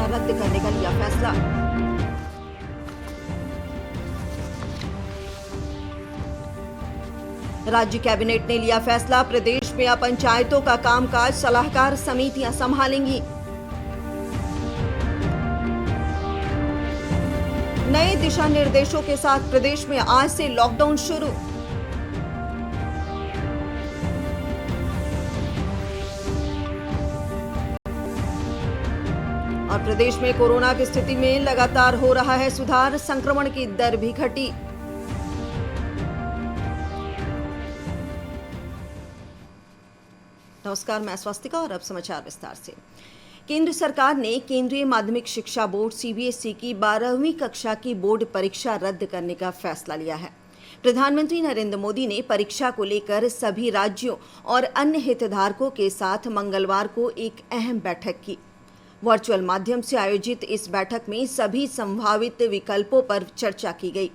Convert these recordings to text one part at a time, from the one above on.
परीक्षा रद्द करने का लिया फैसला। राज्य कैबिनेट ने लिया फैसला, प्रदेश में अब पंचायतों का कामकाज सलाहकार समितियां संभालेंगी। नए दिशा निर्देशों के साथ प्रदेश में आज से लॉकडाउन शुरू। और प्रदेश में कोरोना की स्थिति में लगातार हो रहा है सुधार, संक्रमण की दर भी घटी। नमस्कार, मैं स्वस्तिका और अब समाचार विस्तार से। केंद्र सरकार ने केंद्रीय माध्यमिक शिक्षा बोर्ड सीबीएसई की 12वीं कक्षा की बोर्ड परीक्षा रद्द करने का फैसला लिया है। प्रधानमंत्री नरेंद्र मोदी ने परीक्षा को लेकर सभी राज्यों और अन्य हितधारकों के साथ मंगलवार को एक अहम बैठक की। वर्चुअल माध्यम से आयोजित इस बैठक में सभी संभावित विकल्पों पर चर्चा की गई।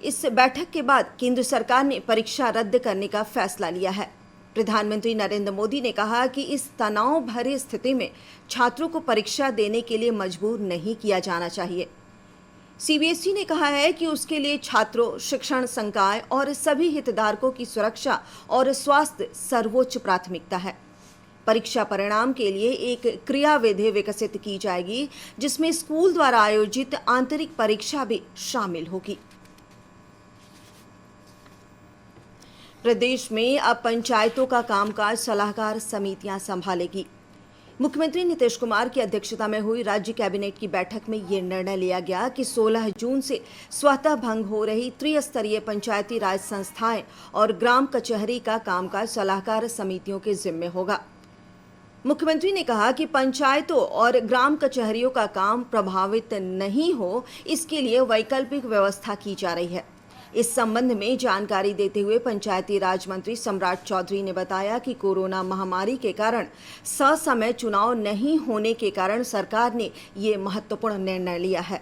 इस बैठक के बाद केंद्र सरकार ने परीक्षा रद्द करने का फैसला लिया है। प्रधानमंत्री नरेंद्र मोदी ने कहा कि इस तनाव भरी स्थिति में छात्रों को परीक्षा देने के लिए मजबूर नहीं किया जाना चाहिए। सीबीएसई ने कहा है कि उसके लिए छात्रों, शिक्षण संकाय और सभी हितधारकों की सुरक्षा और स्वास्थ्य सर्वोच्च प्राथमिकता है। परीक्षा परिणाम के लिए एक क्रियाविधि विकसित की जाएगी, जिसमें स्कूल द्वारा आयोजित आंतरिक परीक्षा भी शामिल होगी। प्रदेश में अब पंचायतों का कामकाज सलाहकार समितियां संभालेगी। मुख्यमंत्री नीतीश कुमार की अध्यक्षता में हुई राज्य कैबिनेट की बैठक में ये निर्णय लिया गया कि 16 जून से स्वतः भंग हो रही त्रिस्तरीय पंचायती राज संस्थाएं और ग्राम कचहरी का कामकाज सलाहकार समितियों के जिम्मे होगा। मुख्यमंत्री ने कहा कि पंचायतों और ग्राम कचहरियों का काम प्रभावित नहीं हो, इसके लिए वैकल्पिक व्यवस्था की जा रही है। इस संबंध में जानकारी देते हुए पंचायती राज मंत्री सम्राट चौधरी ने बताया कि कोरोना महामारी के कारण ससमय चुनाव नहीं होने के कारण सरकार ने ये महत्वपूर्ण निर्णय लिया है।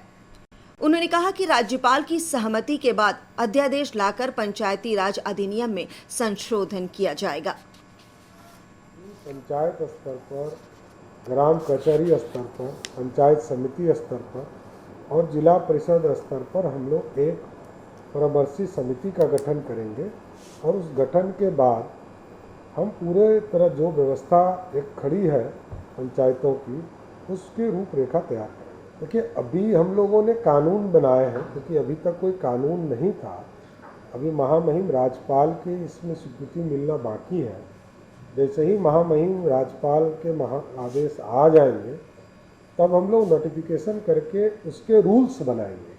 उन्होंने कहा कि राज्यपाल की सहमति के बाद अध्यादेश लाकर पंचायती राज अधिनियम में संशोधन किया जाएगा। पंचायत स्तर पर, ग्राम कचहरी स्तर पर, पंचायत समिति स्तर पर और जिला परिषद स्तर पर हम लोग एक परामर्शी समिति का गठन करेंगे और उस गठन के बाद हम पूरे तरह जो व्यवस्था एक खड़ी है पंचायतों की, उसकी रूपरेखा तैयार करेंगे। देखिए, अभी हम लोगों ने कानून बनाए हैं, क्योंकि अभी तक कोई कानून नहीं था। अभी महामहिम राज्यपाल की इसमें स्वीकृति मिलना बाकी है। जैसे ही महामहिम राज्यपाल के आदेश आ जाएंगे, तब हम लोग नोटिफिकेशन करके उसके रूल्स बनाएंगे।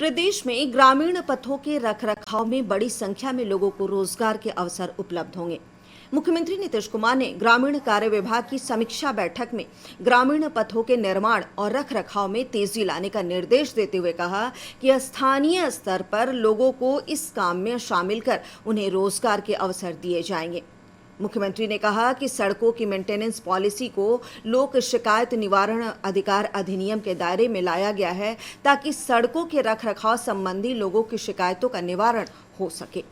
प्रदेश में ग्रामीण पथों के रखरखाव में बड़ी संख्या में लोगों को रोजगार के अवसर उपलब्ध होंगे। मुख्यमंत्री नीतीश कुमार ने ग्रामीण कार्य विभाग की समीक्षा बैठक में ग्रामीण पथों के निर्माण और रखरखाव में तेजी लाने का निर्देश देते हुए कहा कि स्थानीय स्तर पर लोगों को इस काम में शामिल कर उन्हें रोजगार के अवसर दिए जाएंगे। मुख्यमंत्री ने कहा कि सड़कों की मेंटेनेंस पॉलिसी को लोक शिकायत निवारण अधिकार अधिनियम के दायरे में लाया गया है, ताकि सड़कों के रखरखाव संबंधी लोगों की शिकायतों का निवारण हो सके।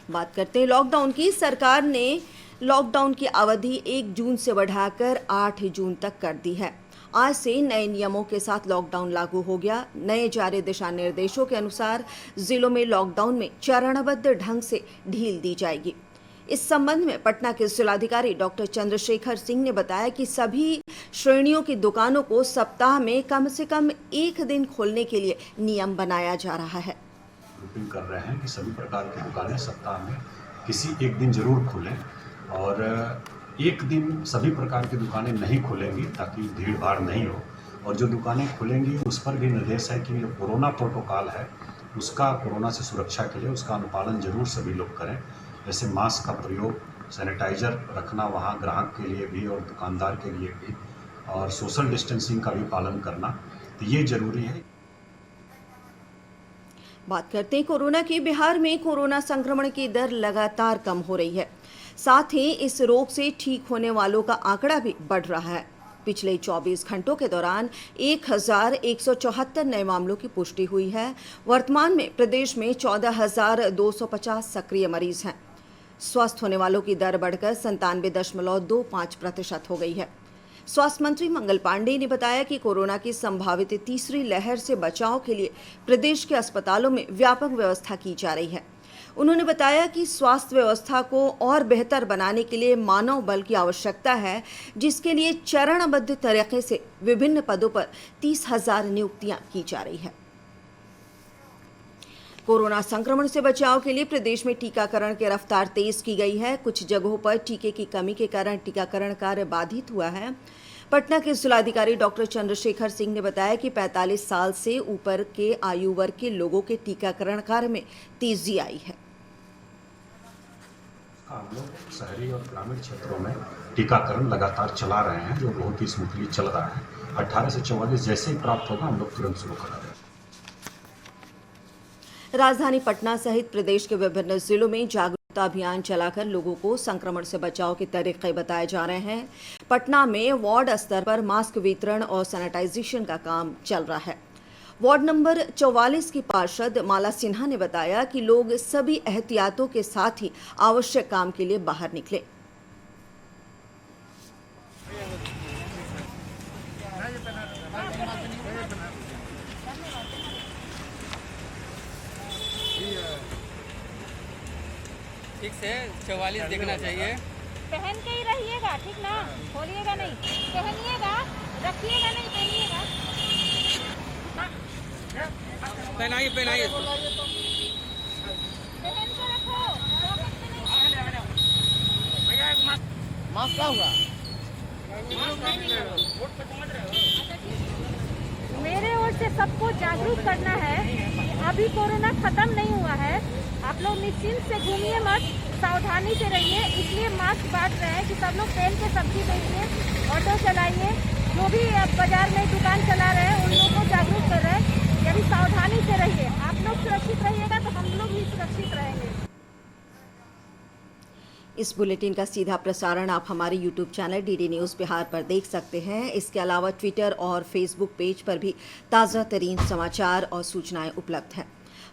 बात करते हैं लॉकडाउन की। सरकार ने लॉकडाउन की अवधि 1 जून से बढ़ाकर 8 जून तक कर दी है। आज से नए नियमों के साथ लॉकडाउन लागू हो गया। नए जारी दिशा निर्देशों के अनुसार जिलों में लॉकडाउन में चरणबद्ध ढंग से ढील दी जाएगी। इस संबंध में पटना के जिलाधिकारी डॉक्टर चंद्रशेखर सिंह ने बताया कि सभी श्रेणियों की दुकानों को सप्ताह में कम से कम 1 दिन खोलने के लिए नियम बनाया जा रहा है। ग्रुपिंग कर रहे हैं कि सभी प्रकार की दुकानें सप्ताह में किसी एक दिन जरूर खोलें और एक दिन सभी प्रकार की दुकानें नहीं खोलेंगी, ताकि भीड़ भाड़ नहीं हो। और जो दुकानें खुलेंगी उस पर भी निर्देश है कि जो कोरोना प्रोटोकॉल है उसका, कोरोना से सुरक्षा के लिए उसका अनुपालन जरूर सभी लोग करें। जैसे मास्क का प्रयोग, सैनिटाइजर रखना वहाँ ग्राहक के लिए भी और दुकानदार के लिए भी, और सोशल डिस्टेंसिंग का भी पालन करना, तो ये जरूरी है। बात करते हैं कोरोना की। बिहार में कोरोना संक्रमण की दर लगातार कम हो रही है। साथ ही इस रोग से ठीक होने वालों का आंकड़ा भी बढ़ रहा है। पिछले 24 घंटों के दौरान 1174 नए मामलों की पुष्टि हुई है। वर्तमान में प्रदेश में 14,250 सक्रिय मरीज हैं। स्वस्थ होने वालों की दर बढ़कर 97.25% हो गई है। स्वास्थ्य मंत्री मंगल पांडेय ने बताया कि कोरोना की संभावित तीसरी लहर से बचाव के लिए प्रदेश के अस्पतालों में व्यापक व्यवस्था की जा रही है। उन्होंने बताया कि स्वास्थ्य व्यवस्था को और बेहतर बनाने के लिए मानव बल की आवश्यकता है, जिसके लिए चरणबद्ध तरीके से विभिन्न पदों पर 30,000 नियुक्तियां की जा रही है। कोरोना संक्रमण से बचाव के लिए प्रदेश में टीकाकरण की रफ्तार तेज की गई है। कुछ जगहों पर टीके की कमी के कारण टीकाकरण कार्य बाधित हुआ है। पटना के जिलाधिकारी डॉक्टर चंद्रशेखर सिंह ने बताया कि 45 साल से ऊपर के आयु वर्ग के लोगों के टीकाकरण कार्य में तेजी आई है। हम लोग शहरी और ग्रामीण क्षेत्रों में टीकाकरण लगातार चला रहे हैं, जो बहुत ही स्मूथली चल रहा है। 18 से 44 जैसे ही प्राप्त होगा हम लोग तुरंत शुरू कर देंगे। राजधानी पटना सहित प्रदेश के विभिन्न जिलों में जागरूकता अभियान चलाकर लोगों को संक्रमण से बचाव के तरीके बताए जा रहे हैं। पटना में वार्ड स्तर पर मास्क वितरण और सैनिटाइजेशन का काम चल रहा है। वार्ड नंबर 44 की पार्षद माला सिन्हा ने बताया कि लोग सभी एहतियातों के साथ ही आवश्यक काम के लिए बाहर निकले। ठीक से 44 देखना चाहिए। पहन के ही रहिएगा, ठीक ना, खोलिएगा नहीं, पहनिएगा, रखिएगा नहीं, पहनिएगा। पहनाइए पहनाइए पहन के रखो, पॉकेट में नहीं। मास्क क्या हुआ? मेरे ओर से सबको जागरूक करना है कि अभी कोरोना खत्म नहीं हुआ है। आप लोग निश्चिंत से घूमिए मत, सावधानी से रहिए। इसलिए मास्क बांट रहे हैं कि सब लोग पहन के सब्जी बेचिए, ऑटो चलाइए, जो भी बाजार में दुकान चला रहे हैं उन लोगों को जागरूक कर रहे हैं कि अभी सावधानी से रहिए। आप लोग सुरक्षित रहिएगा तो हम लोग भी सुरक्षित रहेंगे। इस बुलेटिन का सीधा प्रसारण आप हमारे YouTube channel DD news Bihar पर देख सकते हैं। इसके अलावा ट्विटर और फेसबुक पेज पर भी ताज़ा तरीन समाचार और सूचनाएं उपलब्ध हैं।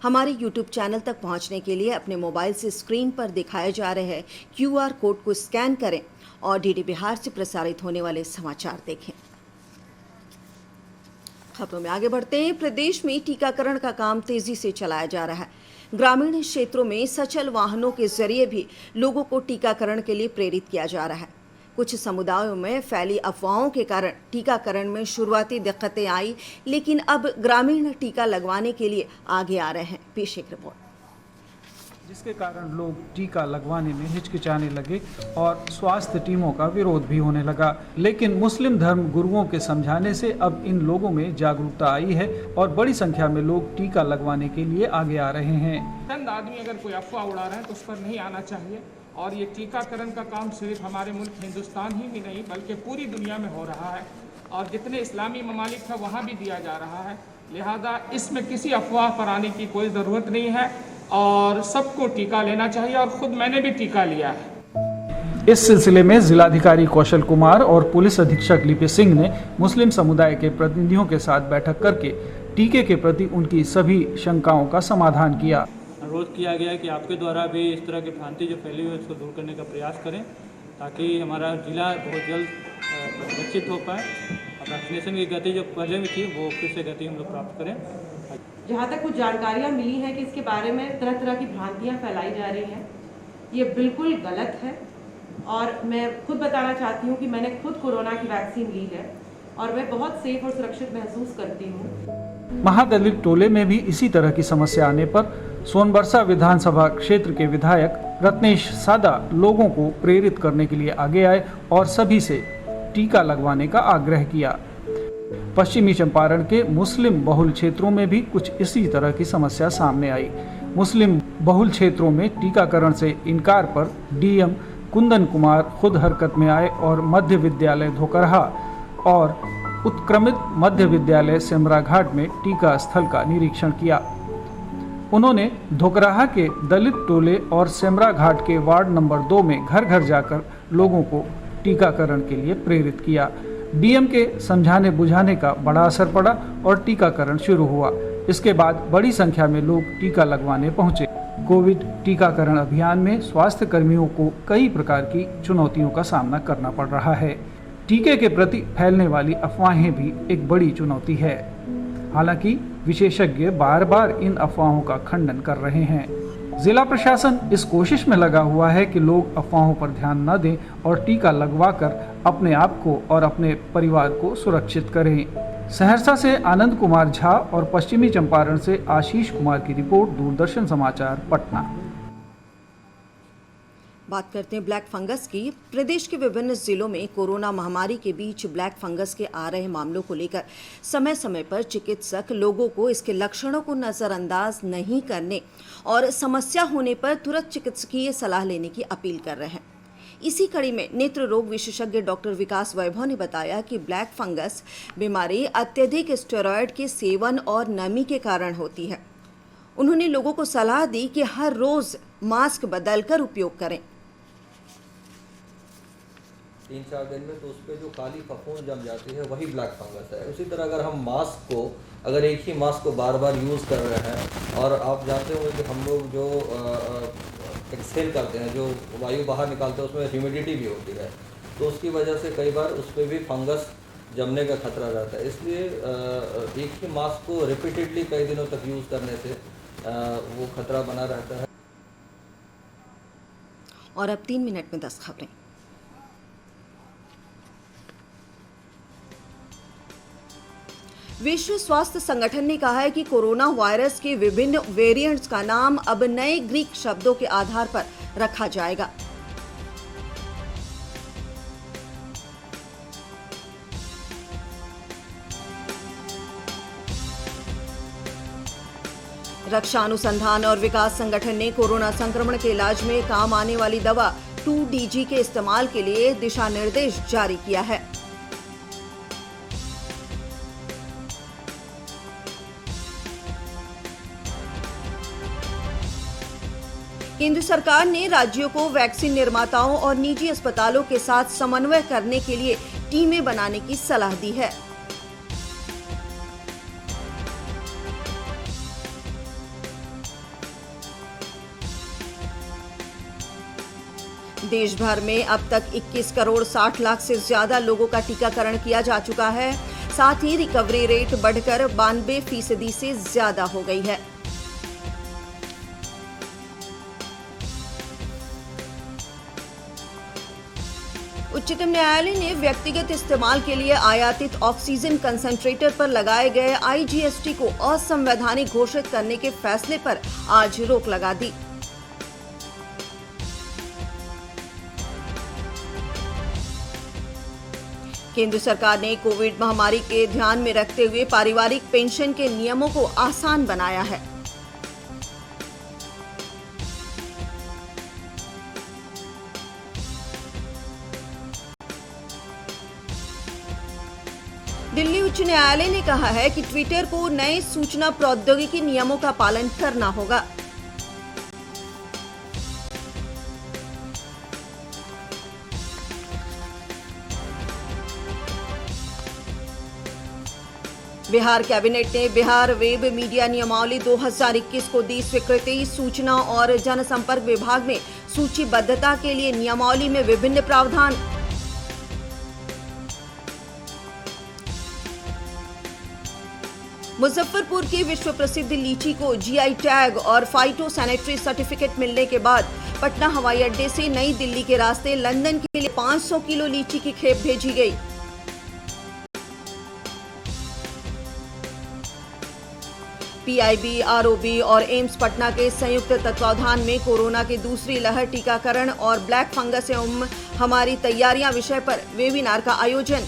हमारे YouTube चैनल तक पहुंचने के लिए अपने मोबाइल से स्क्रीन पर दिखाए जा रहे QR कोड को स्कैन करें और DD बिहार से प्रसारित होने वाले समाचार देखें। खबरों में आगे बढ़ते हैं। प्रदेश में टीकाकरण का काम तेजी से चलाया जा रहा है। ग्रामीण क्षेत्रों में सचल वाहनों के जरिए भी लोगों को टीकाकरण के लिए प्रेरित किया जा रहा है। कुछ समुदायों में फैली अफवाहों के कारण टीकाकरण में शुरुआती दिक्कतें आई, लेकिन अब ग्रामीण टीका लगवाने के लिए आगे आ रहे हैं। पेश एक रिपोर्ट, जिसके कारण लोग टीका लगवाने में हिचकिचाने लगे और स्वास्थ्य टीमों का विरोध भी होने लगा। लेकिन मुस्लिम धर्म गुरुओं के समझाने से अब इन लोगों में जागरूकता आई है और बड़ी संख्या में लोग टीका लगवाने के लिए आगे आ रहे हैं। चंद आदमी अगर कोई अफवाह उड़ा रहे हैं तो उस पर नहीं आना चाहिए। और ये टीकाकरण का काम सिर्फ हमारे मुल्क हिंदुस्तान ही में नहीं बल्कि पूरी दुनिया में हो रहा है और जितने इस्लामी ममालिक हैं वहाँ भी दिया जा रहा है। लिहाजा इसमें किसी अफवाह पर आने की कोई ज़रूरत नहीं है और सबको टीका लेना चाहिए और ख़ुद मैंने भी टीका लिया है। इस सिलसिले में जिलाधिकारी कौशल कुमार और पुलिस अधीक्षक लिपि सिंह ने मुस्लिम समुदाय के प्रतिनिधियों के साथ बैठक करके टीके के प्रति उनकी सभी शंकाओं का समाधान किया। अनुरोध किया गया है कि आपके द्वारा भी इस तरह की भ्रांति जो फैली हुई है उसको दूर करने का प्रयास करें ताकि हमारा जिला बहुत जल्द सुरक्षित हो पाए और वैक्सीनेशन की गति जो पहले में थी वो फिर से गति हम लोग प्राप्त करें। जहाँ तक कुछ जानकारियाँ मिली हैं कि इसके बारे में तरह तरह की भ्रांतियाँ फैलाई जा रही हैं, ये बिल्कुल गलत है। और मैं खुद बताना चाहती हूँ कि मैंने खुद कोरोना की वैक्सीन ली है और मैं बहुत सेफ और सुरक्षित महसूस करती हूँ। महादलित टोले में भी इसी तरह की समस्या आने पर सोनबरसा विधानसभा क्षेत्र के विधायक रत्नेश सादा लोगों को प्रेरित करने के लिए आगे आए और सभी से टीका लगवाने का आग्रह किया। पश्चिमी चंपारण के मुस्लिम बहुल क्षेत्रों में भी कुछ इसी तरह की समस्या सामने आई। मुस्लिम बहुल क्षेत्रों में टीकाकरण से इनकार पर डीएम कुंदन कुमार खुद हरकत में आए और मध्य विद्यालय धोकरहा और उत्क्रमित मध्य विद्यालय सेमरा घाट में टीका स्थल का निरीक्षण किया। उन्होंने धोकरहा के दलित टोले और सेमरा घाट के वार्ड नंबर 2 में घर घर जाकर लोगों को टीकाकरण के लिए प्रेरित किया। डीएम के समझाने बुझाने का बड़ा असर पड़ा और टीकाकरण शुरू हुआ। इसके बाद बड़ी संख्या में लोग टीका लगवाने पहुंचे। कोविड टीकाकरण अभियान में स्वास्थ्य कर्मियों को कई प्रकार की चुनौतियों का सामना करना पड़ रहा है। टीके के प्रति फैलने वाली अफवाहें भी एक बड़ी चुनौती है। हालांकि विशेषज्ञ बार बार इन अफवाहों का खंडन कर रहे हैं। जिला प्रशासन इस कोशिश में लगा हुआ है कि लोग अफवाहों पर ध्यान न दें और टीका लगवाकर अपने आप को और अपने परिवार को सुरक्षित करें। सहरसा से आनंद कुमार झा और पश्चिमी चंपारण से आशीष कुमार की रिपोर्ट, दूरदर्शन समाचार, पटना। बात करते हैं ब्लैक फंगस की। प्रदेश के विभिन्न जिलों में कोरोना महामारी के बीच ब्लैक फंगस के आ रहे मामलों को लेकर समय समय पर चिकित्सक लोगों को इसके लक्षणों को नजरअंदाज नहीं करने और समस्या होने पर तुरंत चिकित्सकीय सलाह लेने की अपील कर रहे हैं। इसी कड़ी में नेत्र रोग विशेषज्ञ डॉक्टर विकास वैभव ने बताया कि ब्लैक फंगस बीमारी अत्यधिक स्टेरॉयड के सेवन और नमी के कारण होती है। उन्होंने लोगों को सलाह दी कि हर रोज मास्क बदलकर उपयोग करें। 3-4 दिन में तो उस पर जो काली फफूंद जम जाती है वही ब्लैक फंगस है। उसी तरह अगर हम मास्क को अगर एक ही मास्क को बार बार यूज़ कर रहे हैं और आप जानते होंगे कि हम लोग जो एक्सहेल करते हैं, जो वायु बाहर निकालते हैं, उसमें ह्यूमिडिटी भी होती है, तो उसकी वजह से कई बार उस पर भी फंगस जमने का खतरा रहता है। इसलिए एक ही मास्क को रिपीटेडली कई दिनों तक यूज़ करने से वो खतरा बना रहता है। और अब 3 मिनट में 10 खबरें। विश्व स्वास्थ्य संगठन ने कहा है कि कोरोना वायरस के विभिन्न वेरिएंट्स का नाम अब नए ग्रीक शब्दों के आधार पर रखा जाएगा। रक्षा अनुसंधान और विकास संगठन ने कोरोना संक्रमण के इलाज में काम आने वाली दवा 2DG के इस्तेमाल के लिए दिशा निर्देश जारी किया है। केंद्र सरकार ने राज्यों को वैक्सीन निर्माताओं और निजी अस्पतालों के साथ समन्वय करने के लिए टीमें बनाने की सलाह दी है। देश भर में अब तक 21 करोड़ 60 लाख से ज्यादा लोगों का टीकाकरण किया जा चुका है। साथ ही रिकवरी रेट बढ़कर 92% से ज्यादा हो गई है। उच्चतम न्यायालय ने व्यक्तिगत इस्तेमाल के लिए आयातित ऑक्सीजन कंसंट्रेटर पर लगाए गए IGST को असंवैधानिक घोषित करने के फैसले पर आज रोक लगा दी। केंद्र सरकार ने कोविड महामारी के ध्यान में रखते हुए पारिवारिक पेंशन के नियमों को आसान बनाया है। दिल्ली उच्च न्यायालय ने कहा है कि ट्विटर को नए सूचना प्रौद्योगिकी नियमों का पालन करना होगा। बिहार कैबिनेट ने बिहार वेब मीडिया नियमावली 2021 को दी स्वीकृति। सूचना और जनसंपर्क विभाग में सूचीबद्धता के लिए नियमावली में विभिन्न प्रावधान। मुजफ्फरपुर की विश्व प्रसिद्ध लीची को GI टैग और फाइटो सैनिटरी सर्टिफिकेट मिलने के बाद पटना हवाई अड्डे से नई दिल्ली के रास्ते लंदन के लिए 500 किलो लीची की खेप भेजी गई। PIB, ROB और एम्स पटना के संयुक्त तत्वावधान में कोरोना की दूसरी लहर, टीकाकरण और ब्लैक फंगस एवं हमारी तैयारियां विषय पर वेबिनार का आयोजन।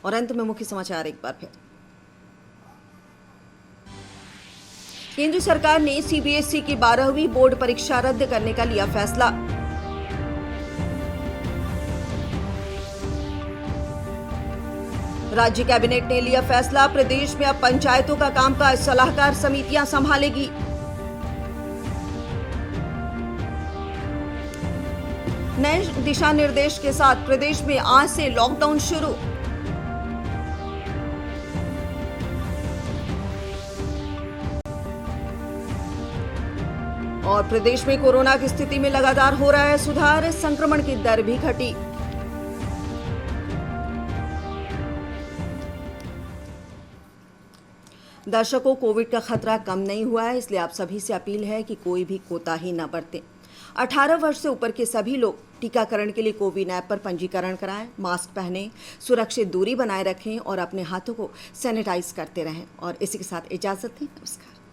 और अंत में मुख्य समाचार एक बार फिर। केंद्र सरकार ने CBSE की 12वीं बोर्ड परीक्षा रद्द करने का लिया फैसला। राज्य कैबिनेट ने लिया फैसला, प्रदेश में अब पंचायतों का कामकाज सलाहकार समितियां संभालेगी। नए दिशा निर्देश के साथ प्रदेश में आज से लॉकडाउन शुरू। और प्रदेश में कोरोना की स्थिति में लगातार हो रहा है सुधार, संक्रमण की दर भी घटी। दर्शकों, कोविड का खतरा कम नहीं हुआ है, इसलिए आप सभी से अपील है कि कोई भी कोताही न बरतें। 18 वर्ष से ऊपर के सभी लोग टीकाकरण के लिए कोविन ऐप पर पंजीकरण कराएं, मास्क पहनें, सुरक्षित दूरी बनाए रखें और अपने हाथों को सैनिटाइज करते रहें। और इसी के साथ इजाजत दें। नमस्कार।